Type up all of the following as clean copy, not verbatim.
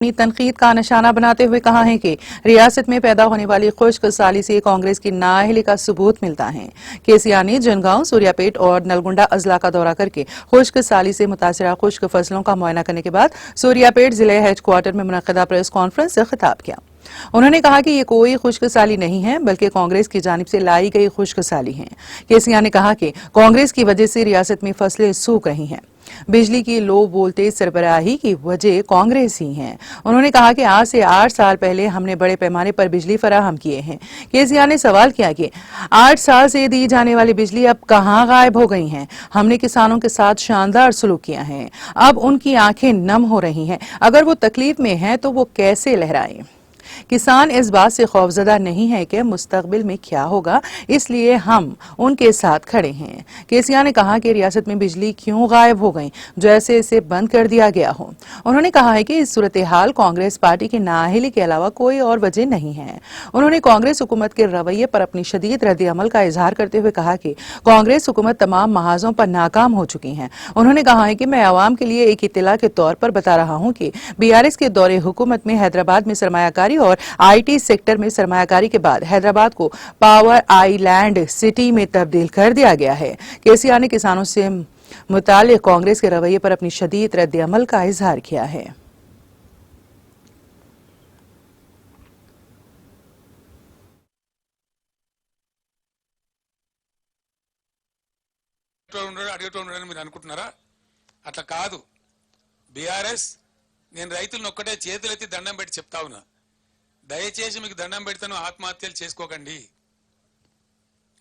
अपनी तनकीद का निशाना बनाते हुए कहा है कि रियासत में पैदा होने वाली खुश्क साली से कांग्रेस की नाअहली का सबूत मिलता है। केसीआर ने जनगांव, सूर्यापेट और नलगुंडा अजला का दौरा करके खुश्क साली से मुतासरा खुश्क फसलों का मुआयना करने के बाद सूर्यापेट जिले हेडक्वार्टर में मुनक्किदा प्रेस कॉन्फ्रेंस से खिताब किया। उन्होंने कहा कि ये कोई खुश्क साली नहीं है बल्कि कांग्रेस की जानिब से लाई गई खुश्क साली है। केसीआर ने कहा कि कांग्रेस की वजह से रियासत में फसलें सूख रही हैं। बिजली की लो वोल्टेज सरबराही की वजह कांग्रेस ही है। उन्होंने कहा कि आज से 8 साल पहले हमने बड़े पैमाने पर बिजली फराहम किए हैं। केसीआर ने सवाल किया कि 8 साल से दी जाने वाली बिजली अब कहां गायब हो गई हैं। हमने किसानों के साथ शानदार सलूक किया है, अब उनकी आंखें नम हो रही हैं। अगर वो तकलीफ में हैं तो वो कैसे लहराएं। किसान इस बात से खौफजदा नहीं है कि मुस्तकबिल में क्या होगा, इसलिए हम उनके साथ खड़े हैं। केसीआर ने कहा कि रियासत में बिजली क्यों गायब हो गई, जैसे इसे बंद कर दिया गया हो। उन्होंने कहा है कि इस सूरत हाल कांग्रेस पार्टी की नाअहली के अलावा कोई और वजह नहीं है। उन्होंने कांग्रेस हुकूमत के रवैये पर अपनी शदीद रद्द-ए-अमल का इजहार करते हुए कहा कि कांग्रेस हुकूमत तमाम महाजों पर नाकाम हो चुकी है। उन्होंने कहा है कि मैं अवाम के लिए एक इत्तला के तौर पर बता रहा हूं कि बीआरएस के दौरे हुकूमत में हैदराबाद में सरमायाकारी और आईटी सेक्टर में सरमायाकारी के बाद हैदराबाद को पावर आइलैंड सिटी में तब्दील कर दिया गया है। केसीआर ने किसानों से मुताल्लिक कांग्रेस के रवैये पर अपनी शदीद रद्द-ए-अमल का इजहार किया है। అట్లా కాదు బీఆర్ఎస్ నేను రైతులను ఒక్కటే చేతులెత్తి దండం పెట్టి చెప్తా ఉన్నా, దయచేసి మీకు దండం పెడతాను, ఆత్మహత్యలు చేసుకోకండి,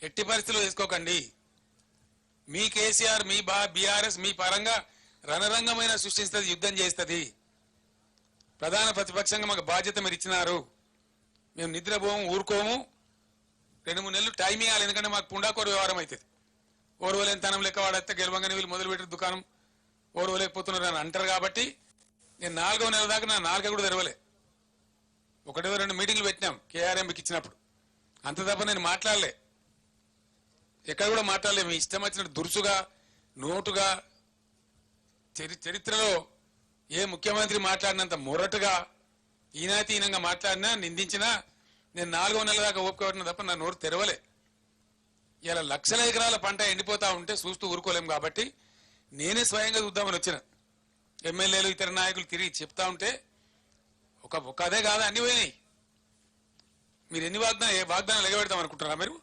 ఎట్టి పరిస్థితుల్లో చేసుకోకండి. మీ కేసీఆర్ మీ బీఆర్ఎస్ మీ పరంగా రణరంగమైన సృష్టిస్తుంది, యుద్ధం చేస్తుంది. ప్రధాన ప్రతిపక్షంగా మాకు బాధ్యత మీరు ఇచ్చినారు, మేము నిద్రపోము ఊరుకోము. 2-3 నెలలు టైం ఇవ్వాలి, ఎందుకంటే మాకు పుండాకోరు వ్యవహారం అవుతుంది. ఓర్వలేని తనం లెక్క వాడైతే గెలవంగానే వీళ్ళు మొదలుపెట్టిన దుకాణం ఓర్వలేకపోతున్నారు అని అంటారు. కాబట్టి నేను 4వ నెల దాకా నా 4 కూడా తెరవలే. 1-2 మీటింగ్లు పెట్టినాం కేఆర్ఎంకి ఇచ్చినప్పుడు, అంత తప్ప నేను మాట్లాడలే, ఎక్కడ కూడా మాట్లాడలే. మీ ఇష్టం వచ్చినట్టు దురుసుగా నోటుగా చరిత్రలో ఏ ముఖ్యమంత్రి మాట్లాడినంత మొరటుగా ఈనాతీనంగా మాట్లాడినా నిందించినా నేను 4వ నెల దాకా ఓపిక పట్టిన తప్ప నా నోరు తెరవలే. ఇలా లక్షల ఎకరాల పంట ఎండిపోతా ఉంటే చూస్తూ ఊరుకోలేం. కాబట్టి నేనే స్వయంగా చూద్దామని వచ్చిన. ఎమ్మెల్యేలు ఇతర నాయకులు తిరిగి చెప్తా ఉంటే ఒక అదే కాదు అన్ని పోయినాయి. మీరు ఎన్ని వాగ్దానాలు ఎగబెడతాం అనుకుంటున్నారా? మీరు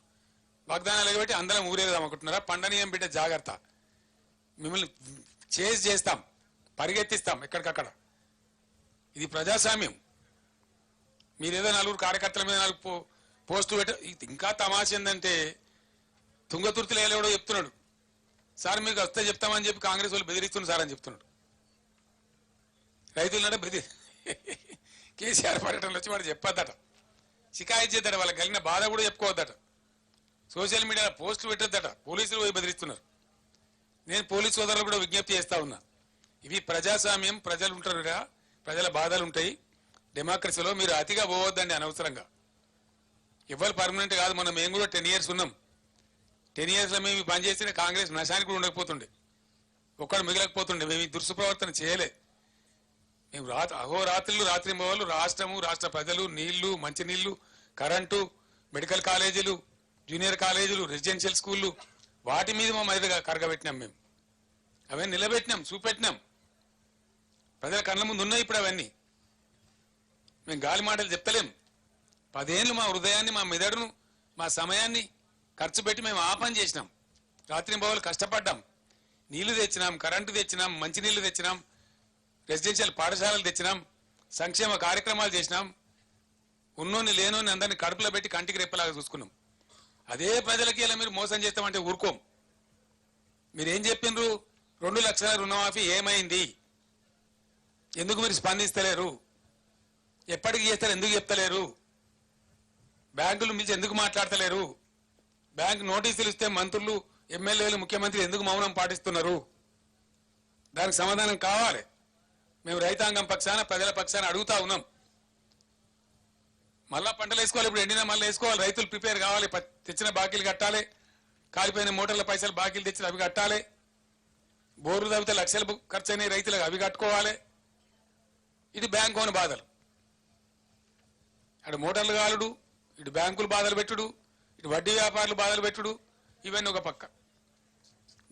వాగ్దానాలు ఎగబెట్టి అందరం ఊరేదాం అనుకుంటున్నారా? పండనీయం బిడ్డ జాగ్రత్త, మిమ్మల్ని చేస్తాం, పరిగెత్తిస్తాం ఎక్కడికక్కడ. ఇది ప్రజాస్వామ్యం. మీరేదో 4 కార్యకర్తల మీద 4 పోస్టులు పెట్ట. ఇంకా తమాష ఏంటంటే తుంగతుర్తిలో ఎవడో చెప్తున్నాడు, సార్ మీకు వస్తే చెప్తామని చెప్పి కాంగ్రెస్ వాళ్ళు బెదిరిస్తున్నారు సార్ అని చెప్తున్నాడు. రైతులన్నాడు కేసీఆర్ పర్యటనలు వచ్చి వాడు చెప్పొద్దట, షికాయత్ చేద్దట, వాళ్ళకి కలిగిన బాధ కూడా చెప్పుకోవద్దట, సోషల్ మీడియాలో పోస్టులు పెట్టొద్దట, పోలీసులు పోయి బెదిరిస్తున్నారు. నేను పోలీసు సోదరులు కూడా విజ్ఞప్తి చేస్తా ఉన్నా, ఇవి ప్రజాస్వామ్యం, ప్రజలు ఉంటారు, ప్రజల బాధలు ఉంటాయి. డెమోక్రసీలో మీరు అతిగా పోవద్దండి అనవసరంగా. ఎవరు పర్మనెంట్ కాదు. మేము కూడా 10 years ఉన్నాం. 10 years లో మేము పనిచేస్తే కాంగ్రెస్ నశానికి కూడా ఉండకపోతుండే, ఒక్కడు మిగలకపోతుండే. మేము ఈ దుష్ప్రవర్తన చేయలే. మేము అహోరాత్రులు రాత్రింబవళ్ళు రాష్ట్రము, రాష్ట్ర ప్రజలు, నీళ్లు, మంచినీళ్లు, కరెంటు, మెడికల్ కాలేజీలు, జూనియర్ కాలేజీలు, రెసిడెన్షియల్ స్కూళ్ళు, వాటి మీద మా మీద కరగబెట్టినాం. మేము అవన్నీ నిలబెట్టినాం, చూపెట్టినాం. ప్రజల కళ్ళ ముందు ఉన్నాయి ఇప్పుడు అవన్నీ. మేము గాలి మాటలు చెప్తలేం. 10 ఏళ్ళు మా హృదయాన్ని, మా మెదడును, మా సమయాన్ని ఖర్చు పెట్టి మేము ఆ పని చేసినాం. రాత్రింబవళ్ళు కష్టపడ్డాం. నీళ్లు తెచ్చినాం, కరెంటు తెచ్చినాం, మంచినీళ్లు తెచ్చినాం, రెసిడెన్షియల్ పాఠశాలలు తెచ్చినాం, సంక్షేమ కార్యక్రమాలు చేసినాం. ఉన్నోని లేనోని అందరినీ కడుపులో పెట్టి కంటికి రెప్పలాగా చూసుకున్నాం. అదే ప్రజలకి ఇలా మీరు మోసం చేస్తామంటే ఊరుకోం. మీరేం చెప్పిండ్రు? 2 లక్షల రుణమాఫీ ఏమైంది? ఎందుకు మీరు స్పందిస్తలేరు? ఎప్పటికి చేస్తారు? ఎందుకు చెప్తలేరు? బ్యాంకులు మించి ఎందుకు మాట్లాడతలేరు? బ్యాంక్ నోటీసులు ఇస్తే మంత్రులు, ఎమ్మెల్యేలు, ముఖ్యమంత్రి ఎందుకు మౌనం పాటిస్తున్నారు? దానికి సమాధానం కావాలి. మేము రైతాంగం పక్షాన, ప్రజల పక్షాన అడుగుతా ఉన్నాం. మళ్ళా పంటలు వేసుకోవాలి, ఇప్పుడు ఎండినా మళ్ళీ వేసుకోవాలి. రైతులు ప్రిపేర్ కావాలి, తెచ్చిన బాకీలు కట్టాలి, కాలిపోయిన మోటార్ల పైసలు బాకీలు తెచ్చిన అవి కట్టాలి, బోర్లు తవ్వితే లక్షలు ఖర్చు అయినాయి రైతులకు అవి కట్టుకోవాలి. ఇటు బ్యాంకు అని బాధలు, అటు మోటార్లు కాలుడు, ఇటు బ్యాంకులు బాధలు పెట్టుడు, ఇటు వడ్డీ వ్యాపారులు బాధలు పెట్టుడు, ఇవన్నీ ఒక పక్క.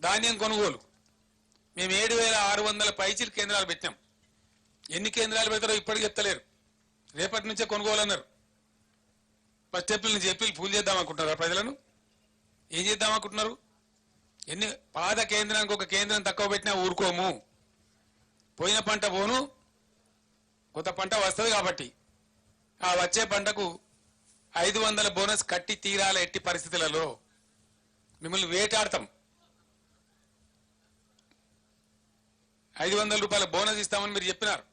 ధాన్యం కొనుగోలు మేము 7,600 పైచీలు కేంద్రాలు పెట్టినాం. ఎన్ని కేంద్రాలు పెడతారో ఇప్పటికి చెప్తలేరు. రేపటి నుంచే కొనుగోలు అన్నారు. ఫస్ట్ ఏప్రిల్ నుంచి ఏప్రిల్ ఫుల్ చేద్దాం అనుకుంటున్నారా ప్రజలను? ఏం చేద్దాం అనుకుంటున్నారు? ఎన్ని పాత కేంద్రానికి ఒక కేంద్రం తక్కువ పెట్టినా ఊరుకోము. పోయిన పంట పోను, కొత్త పంట వస్తుంది కాబట్టి ఆ వచ్చే పంటకు 500 బోనస్ కట్టి తీరాల. ఎట్టి పరిస్థితులలో మిమ్మల్ని వేటాడతాం. 500 రూపాయల బోనస్ ఇస్తామని మీరు చెప్పినారు.